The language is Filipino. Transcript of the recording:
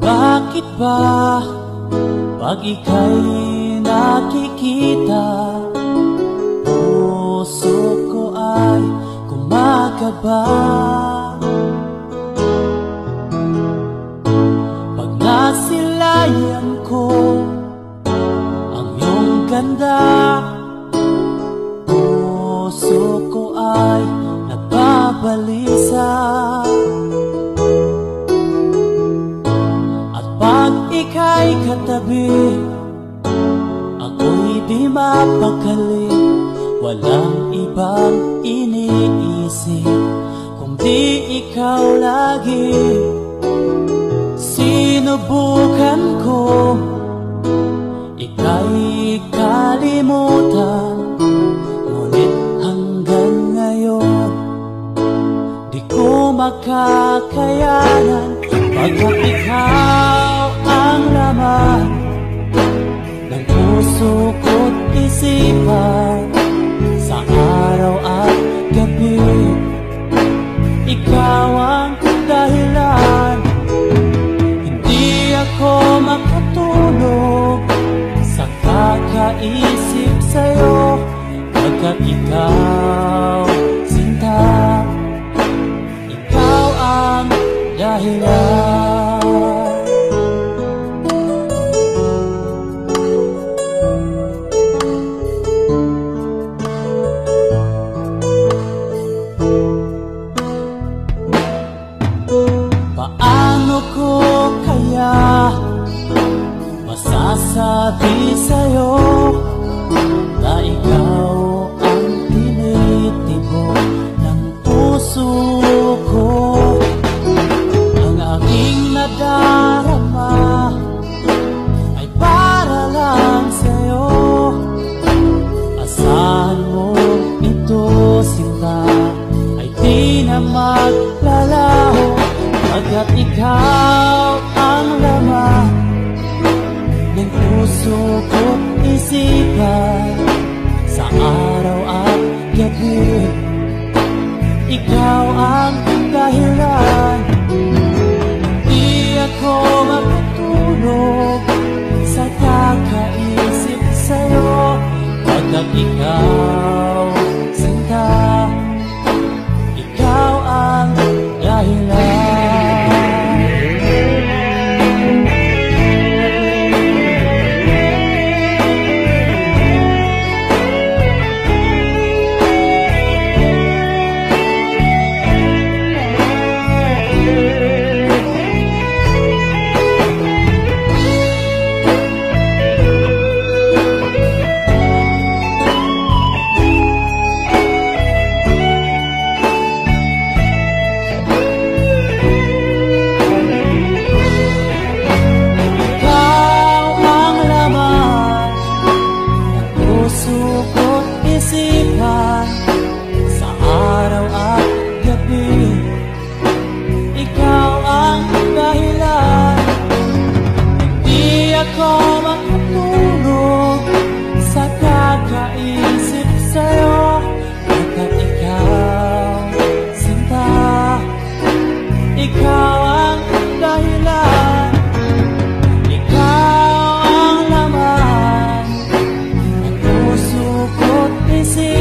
Bakit ba pag ika'y nakikita, puso ko ay kumakaba? Pag nasilayan ko ang iyong ganda, puso ko ay nagbabalisa. Pag ika'y katabi, ako'y di mapakali. Walang ibang iniisip kundi ikaw lagi. Sinubukan ko ika'y kalimutan, ngunit hanggang ngayon di ko makakayanan. Pagkat ikaw ang laman ng puso ko't isipan, sa araw at gabi ikaw ang dahilan. Hindi ako makatulog sa kakaisip sa'yo, pagkat ikaw, sinta, ikaw ang dahilan. Paano ko kaya masasabi sa'yo na ikaw ang tinitibok ng puso ko? Ang aking nadarama ay para lang sa'yo. Asahan mo ito, sinta, ay di na maglalaho, pagkat ikaw ang laman ng puso ko't isipan, sa araw at gabi ikaw ang dahilan. Di ako makatulog sa kakaisip sa'yo, pagkat ikaw, sinta, ikaw ang dahilan. Sa araw at gabi ikaw ang dahilan. Hindi ako makatulog sa kakaisip sa'yo, pagkat ikaw, sinta, ikaw ang dahilan. Ikaw ang laman ng puso ko't isip,